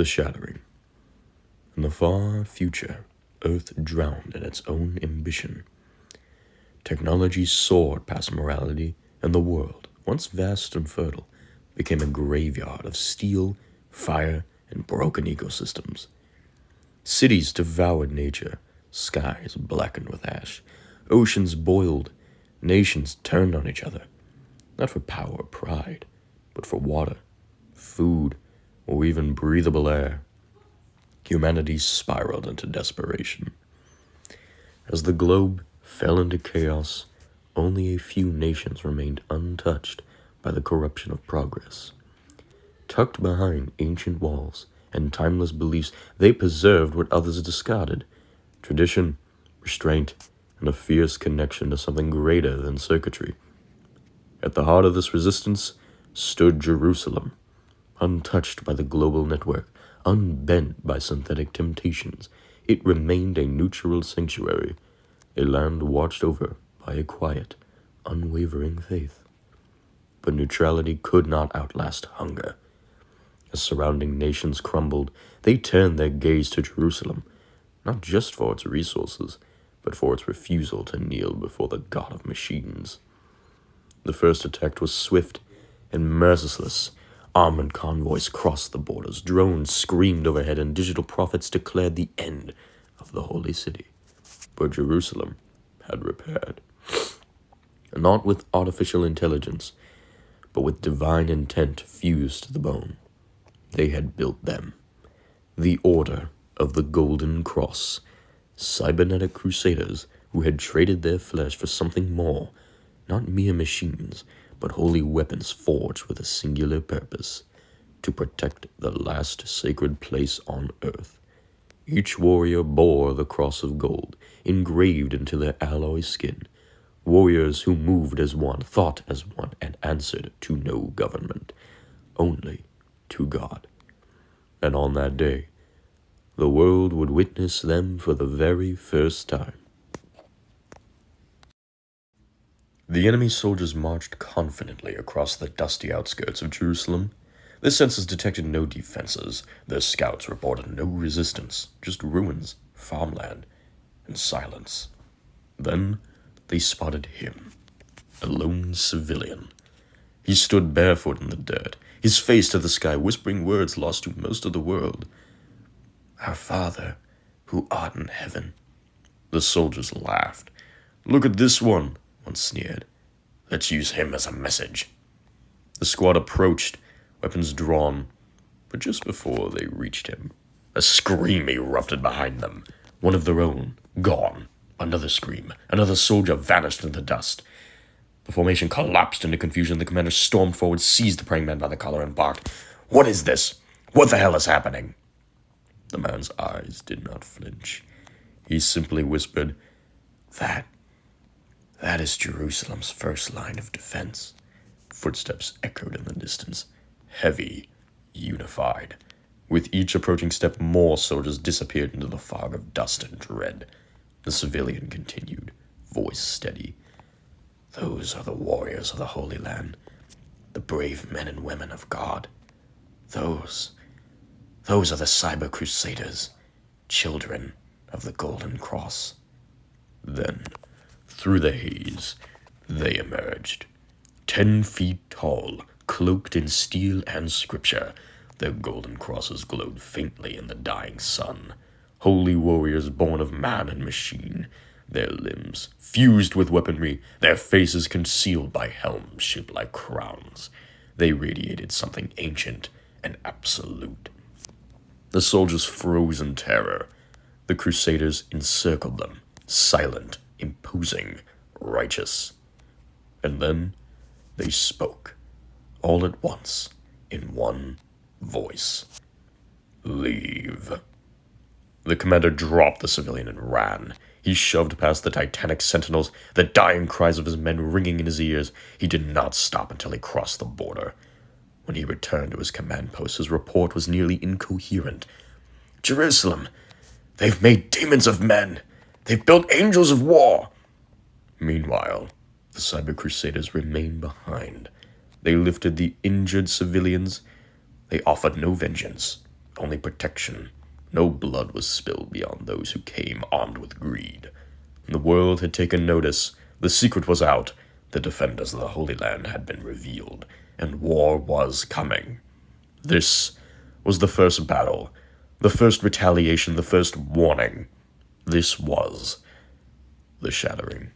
The shattering. In the far future, Earth drowned in its own ambition. Technology soared past morality, and the world, once vast and fertile, became a graveyard of steel, fire, and broken ecosystems. Cities devoured nature, skies blackened with ash, oceans boiled, nations turned on each other, not for power or pride, but for water, food, or even breathable air. Humanity spiraled into desperation. As the globe fell into chaos, only a few nations remained untouched by the corruption of progress. Tucked behind ancient walls and timeless beliefs, they preserved what others discarded: tradition, restraint, and a fierce connection to something greater than circuitry. At the heart of this resistance stood Jerusalem, untouched by the global network, unbent by synthetic temptations. It remained a neutral sanctuary, a land watched over by a quiet, unwavering faith. But neutrality could not outlast hunger. As surrounding nations crumbled, they turned their gaze to Jerusalem, not just for its resources, but for its refusal to kneel before the god of machines. The first attack was swift and merciless. Armored convoys crossed the borders, drones screamed overhead, and digital prophets declared the end of the holy city. But Jerusalem had repaired. Not with artificial intelligence, but with divine intent fused to the bone. They had built them. The Order of the Golden Cross, cybernetic crusaders who had traded their flesh for something more, not mere machines, but holy weapons forged with a singular purpose: to protect the last sacred place on earth. Each warrior bore the cross of gold, engraved into their alloy skin. Warriors who moved as one, thought as one, and answered to no government, only to God. And on that day, the world would witness them for the very first time. The enemy soldiers marched confidently across the dusty outskirts of Jerusalem. Their sensors detected no defenses. Their scouts reported no resistance, just ruins, farmland, and silence. Then they spotted him, a lone civilian. He stood barefoot in the dirt, his face to the sky, whispering words lost to most of the world. "Our Father, who art in heaven." The soldiers laughed. "Look at this one," one sneered. "Let's use him as a message." The squad approached, weapons drawn, but just before they reached him, a scream erupted behind them. One of their own, gone. Another scream. Another soldier vanished in the dust. The formation collapsed into confusion. The commander stormed forward, seized the praying man by the collar, and barked, "What is this? What the hell is happening?" The man's eyes did not flinch. He simply whispered, That is Jerusalem's first line of defense." Footsteps echoed in the distance, heavy, unified. With each approaching step, more soldiers disappeared into the fog of dust and dread. The civilian continued, voice steady. "Those are the warriors of the Holy Land, the brave men and women of God. Those are the cyber crusaders, children of the Golden Cross." Then, through the haze, they emerged. 10 feet tall, cloaked in steel and scripture, their golden crosses glowed faintly in the dying sun. Holy warriors born of man and machine, their limbs fused with weaponry, their faces concealed by helms shaped like crowns. They radiated something ancient and absolute. The soldiers froze in terror. The crusaders encircled them, silent, imposing, righteous. And then they spoke, all at once, in one voice. "Leave." The commander dropped the civilian and ran. He shoved past the titanic sentinels, the dying cries of his men ringing in his ears. He did not stop until he crossed the border. When he returned to his command post, his report was nearly incoherent. "Jerusalem! They've made demons of men! They've built angels of war!" Meanwhile, the cyber crusaders remained behind. They lifted the injured civilians. They offered no vengeance, only protection. No blood was spilled beyond those who came armed with greed. The world had taken notice. The secret was out. The defenders of the Holy Land had been revealed, and war was coming. This was the first battle, the first retaliation, the first warning. This was the shattering.